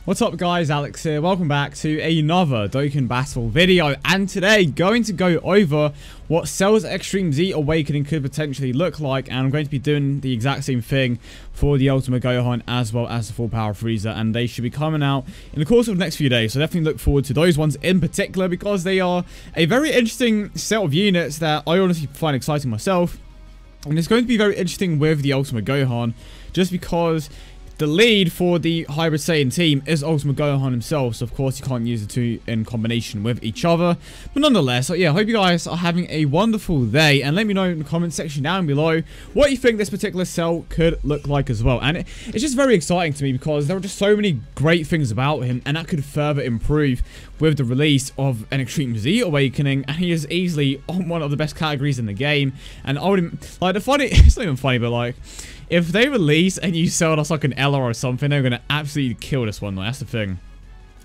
What's up guys, Alex here. Welcome back to another Dokkan Battle video, and today going to go over what Cell's Extreme Z Awakening could potentially look like, and I'm going to be doing the exact same thing for the Ultimate Gohan as well as the Full Power Frieza, and they should be coming out in the course of the next few days, so definitely look forward to those ones in particular because they are a very interesting set of units that I honestly find exciting myself. And it's going to be very interesting with the Ultimate Gohan just because the lead for the Hybrid Saiyan team is Ultimate Gohan himself, so of course you can't use the two in combination with each other. But nonetheless, yeah, I hope you guys are having a wonderful day, and let me know in the comment section down below what you think this particular cell could look like as well. And it's just very exciting to me because there are just so many great things about him, and that could further improve with the release of an Extreme Z Awakening, and he is easily on one of the best categories in the game. And I wouldn't, like, the funny, it's not even funny, but like, if they release and you sell us like an LR or something, they're going to absolutely kill this one. Like, that's the thing.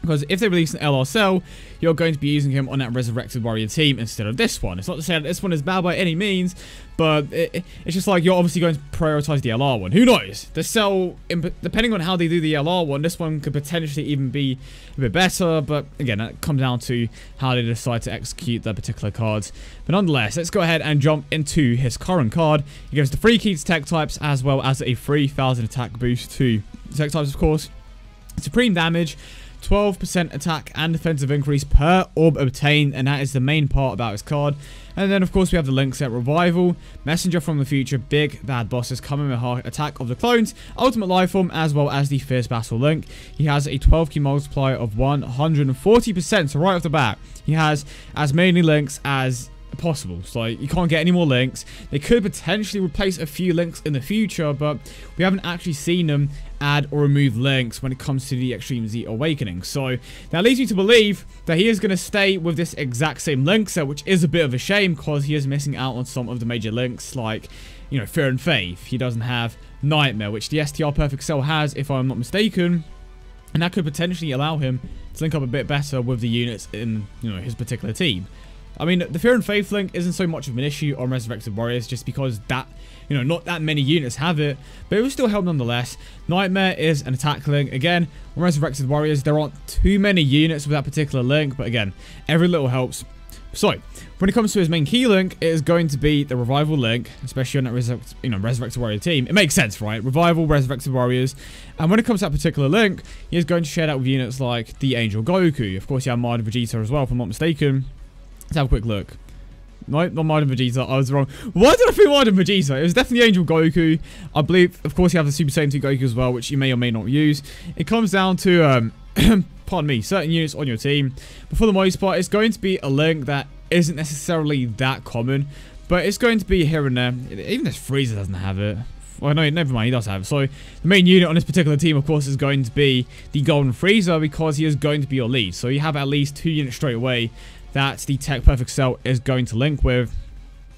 Because if they release an LR cell, you're going to be using him on that Resurrected Warrior team instead of this one. It's not to say that this one is bad by any means, but it's just like you're obviously going to prioritize the LR one. Who knows? The cell, depending on how they do the LR one, this one could potentially even be a bit better. But again, that comes down to how they decide to execute the particular cards. But nonetheless, let's go ahead and jump into his current card. He gives the 3 key to tech types as well as a 3,000 attack boost to tech types, of course. Supreme damage, 12% attack and defensive increase per orb obtained, and that is the main part about his card. And then of course we have the link set: Revival, Messenger from the Future, Big Bad Bosses, Kamehameha, Attack of the Clones, Ultimate Lifeform, as well as the Fierce Battle link. He has a 12 key multiplier of 140%, so right off the bat he has as many links as possible, so you can't get any more links. They could potentially replace a few links in the future, but we haven't actually seen them add or remove links when it comes to the Extreme Z Awakening. So that leads me to believe that he is going to stay with this exact same link set, which is a bit of a shame because he is missing out on some of the major links, like, you know, Fear and Faith. He doesn't have Nightmare, which the STR Perfect Cell has, if I'm not mistaken, and that could potentially allow him to link up a bit better with the units in, you know, his particular team. I mean, the Fear and Faith link isn't so much of an issue on Resurrected Warriors just because that, you know, not that many units have it, but it will still help nonetheless. Nightmare is an attack link. Again, on Resurrected Warriors, there aren't too many units with that particular link, but again, every little helps. So, when it comes to his main key link, it is going to be the Revival link, especially on that Resurrected Warrior team. It makes sense, right? Revival, Resurrected Warriors. And when it comes to that particular link, he is going to share that with units like the Angel Goku. Of course, you have Majin Vegeta as well, if I'm not mistaken. Let's have a quick look. No, not Majin Vegeta. I was wrong. Why did I think Majin Vegeta? It was definitely Angel Goku. I believe, of course, you have the Super Saiyan 2 Goku as well, which you may or may not use. It comes down to, pardon me, certain units on your team. But for the most part, it's going to be a link that isn't necessarily that common, but it's going to be here and there. Even this Frieza doesn't have it. Well, no, never mind, he does have it. So, the main unit on this particular team, of course, is going to be the Golden Frieza because he is going to be your lead. So, you have at least 2 units straight away that the TEQ Perfect Cell is going to link with,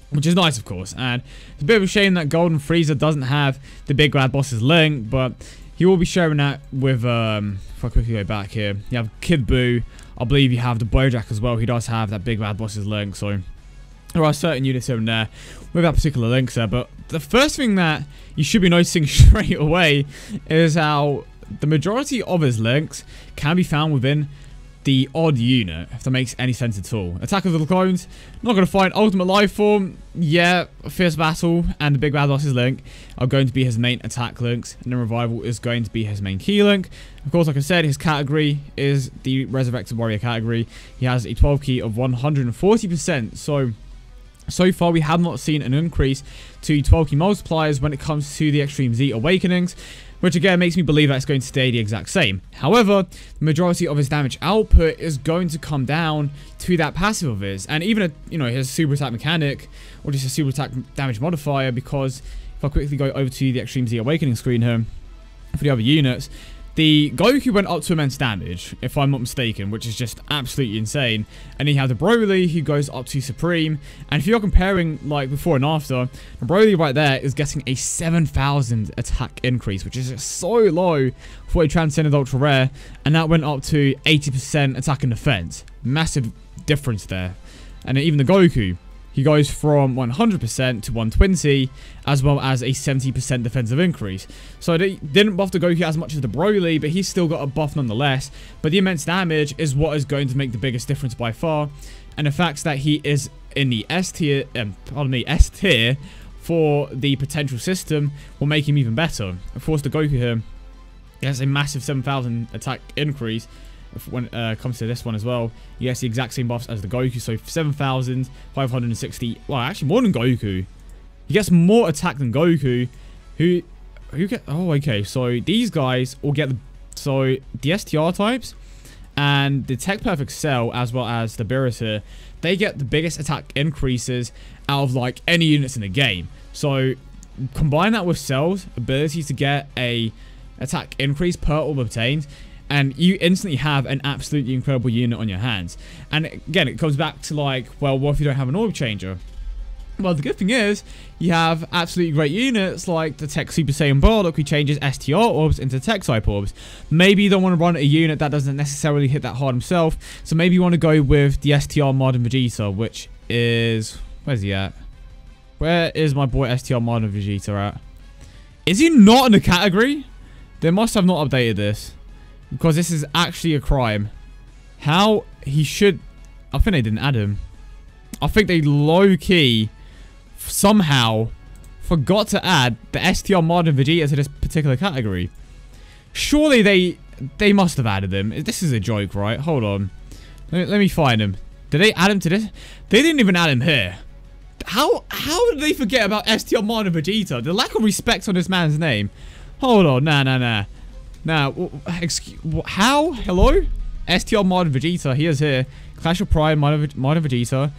which is nice, of course. And it's a bit of a shame that Golden Frieza doesn't have the Big Bad Bosses link, but he will be sharing that with, if I quickly go back here, you have Kid Buu. I believe you have the Bojack as well. He does have that Big Bad Bosses link, so there are certain units here and there with that particular link there. But the first thing that you should be noticing straight away is how the majority of his links can be found within the odd unit, if that makes any sense at all. Attack of the Clones, not going to find Ultimate Lifeform. Yeah, Fierce Battle and the Big Bad Bosses link are going to be his main attack links, and then Revival is going to be his main key link. Of course, like I said, his category is the Resurrected Warrior category. He has a 12 key of 140%, so far we have not seen an increase to 12 key multipliers when it comes to the Extreme Z Awakenings, which again makes me believe that it's going to stay the exact same. However, the majority of his damage output is going to come down to that passive of his, and even his super attack mechanic, or just a super attack damage modifier, because if I quickly go over to the Extreme Z Awakening screen here for the other units, the Goku went up to immense damage, if I'm not mistaken, which is just absolutely insane. And then you have the Broly, who goes up to Supreme. And if you're comparing, like, before and after, the Broly right there is getting a 7,000 attack increase, which is just so low for a Transcendent Ultra Rare. And that went up to 80% attack and defense. Massive difference there. And then even the Goku, he goes from 100% to 120, as well as a 70% defensive increase. So they didn't buff the Goku as much as the Broly, but he's still got a buff nonetheless. But the immense damage is what is going to make the biggest difference by far. And the fact that he is in the S tier for the potential system will make him even better. Of course, the Goku here, he has a massive 7,000 attack increase. When it comes to this one as well, he gets the exact same buffs as the Goku, so 7,560. Well, actually more than Goku. He gets more attack than Goku. Who get? Oh, okay. So these guys will get the STR types and the TEQ Perfect Cell, as well as the Beerus here. They get the biggest attack increases out of like any units in the game. So combine that with Cell's ability to get a attack increase per orb obtained, and you instantly have an absolutely incredible unit on your hands. And again, it comes back to like, well, what if you don't have an orb changer? Well, the good thing is, you have absolutely great units like the TEQ Super Saiyan Bardock, who changes STR orbs into TEQ type orbs. Maybe you don't want to run a unit that doesn't necessarily hit that hard himself, so maybe you want to go with the STR Modern Vegeta, which is... Where's he at? Where is my boy STR Modern Vegeta at? Is he not in the category? They must have not updated this, because this is actually a crime. How he should... I think they didn't add him. I think they low-key somehow forgot to add the STR Modern Vegeta to this particular category. Surely they must have added him. This is a joke, right? Hold on. Let me find him. Did they add him to this? They didn't even add him here. How did they forget about STR Modern Vegeta? The lack of respect on this man's name. Hold on. Nah. Excuse... How? Hello? STR Modern Vegeta. He is here. Clash of Pride, Modern Vegeta.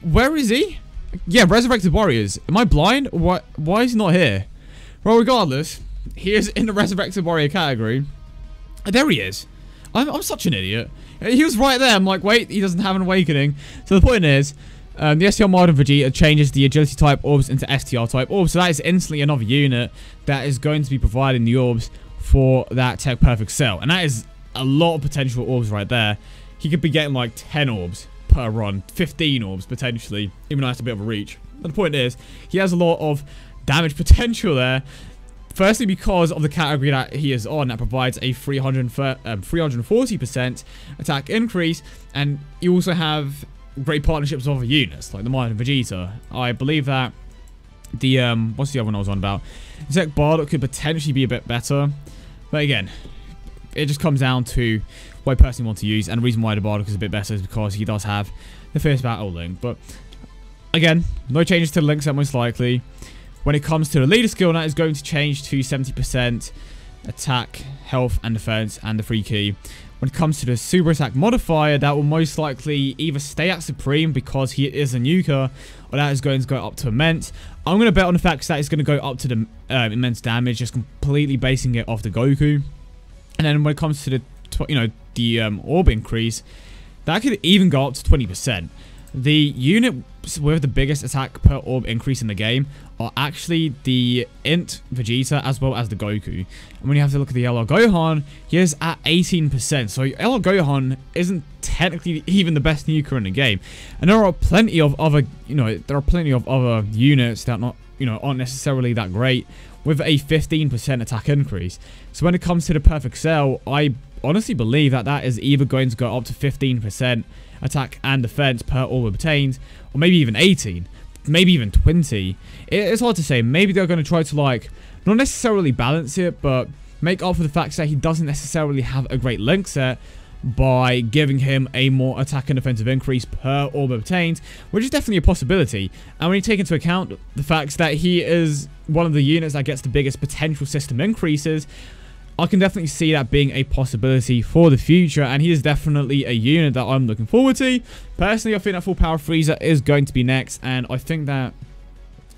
Where is he? Yeah, Resurrected Warriors. Am I blind? Why is he not here? Well, regardless, he is in the Resurrected Warrior category. There he is. I'm such an idiot. He was right there. I'm like, wait, he doesn't have an awakening. So the point is, the STR Modern Vegeta changes the agility type orbs into STR type orbs. So that is instantly another unit that is going to be providing the orbs for that TEQ Perfect Cell. And that is a lot of potential orbs right there. He could be getting like 10 orbs per run, 15 orbs potentially, even though that's a bit of a reach. But the point is, he has a lot of damage potential there. Firstly, because of the category that he is on, that provides a 340% attack increase, and you also have great partnerships with other units, like the Modern Vegeta. I believe that the, what's the other one I was on about? TEQ Bardock could potentially be a bit better, but again, it just comes down to what I personally want to use, and the reason why the Bardock is a bit better is because he does have the Fierce Battle link. But again, no changes to the link set most likely. When it comes to the leader skill, that is going to change to 70% attack, health, and defense, and the free key. When it comes to the super attack modifier, that will most likely either stay at supreme because he is a nuker, or that is going to go up to immense. I'm going to bet on the fact that it's going to go up to the immense damage, just completely basing it off the Goku. And then when it comes to the orb increase, that could even go up to 20%. The unit with the biggest attack per orb increase in the game are actually the Int Vegeta as well as the Goku. And when you have to look at the LR Gohan, he is at 18%. So LR Gohan isn't technically even the best nuker in the game. And there are plenty of other, units that aren't necessarily that great with a 15% attack increase. So when it comes to the Perfect Cell, I honestly believe that is either going to go up to 15% attack and defense per orb obtained, or maybe even 18, maybe even 20. It's hard to say. Maybe they're going to try to, like, not necessarily balance it, but make up for the fact that he doesn't necessarily have a great link set by giving him a more attack and defensive increase per orb obtained, which is definitely a possibility. And when you take into account the fact that he is one of the units that gets the biggest potential system increases, I can definitely see that being a possibility for the future, and he is definitely a unit that I'm looking forward to. Personally, I think that Full Power Frieza is going to be next, and I think that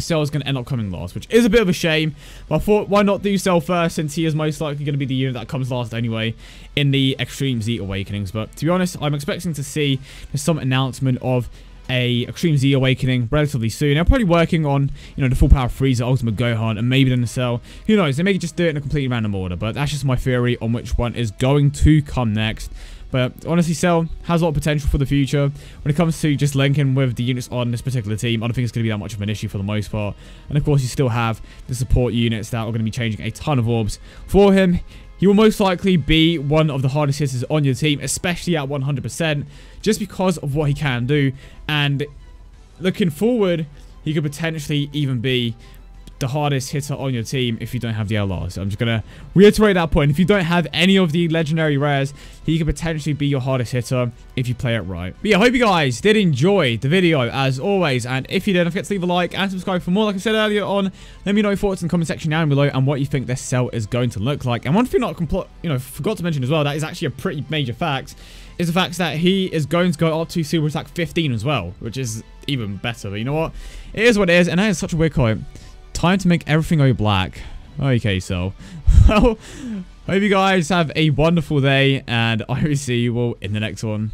Cell is going to end up coming last, which is a bit of a shame. But I thought, why not do Cell first, since he is most likely going to be the unit that comes last anyway in the Extreme Z Awakenings. But to be honest, I'm expecting to see some announcement of a Extreme Z Awakening relatively soon. They're probably working on, the Full Power Frieza, Ultimate Gohan, and maybe then the Cell. Who knows? They may just do it in a completely random order, but that's just my theory on which one is going to come next. But honestly, Cell has a lot of potential for the future. When it comes to just linking with the units on this particular team, I don't think it's going to be that much of an issue for the most part. And of course, you still have the support units that are going to be changing a ton of orbs for him. He will most likely be one of the hardest hitters on your team, especially at 100%, just because of what he can do. And looking forward, he could potentially even be the hardest hitter on your team if you don't have the LR. So I'm just going to reiterate that point. If you don't have any of the legendary rares, he could potentially be your hardest hitter if you play it right. But yeah, I hope you guys did enjoy the video as always. And if you did, don't forget to leave a like and subscribe for more. Like I said earlier on, let me know your thoughts in the comment section down below and what you think this Cell is going to look like. And one thing I forgot to mention as well, that is actually a pretty major fact, is the fact that he is going to go up to Super Attack 15 as well, which is even better. But you know what? It is what it is, and that is such a weird quote. Time to make everything go black. Okay, so, well, hope you guys have a wonderful day, and I will see you all in the next one.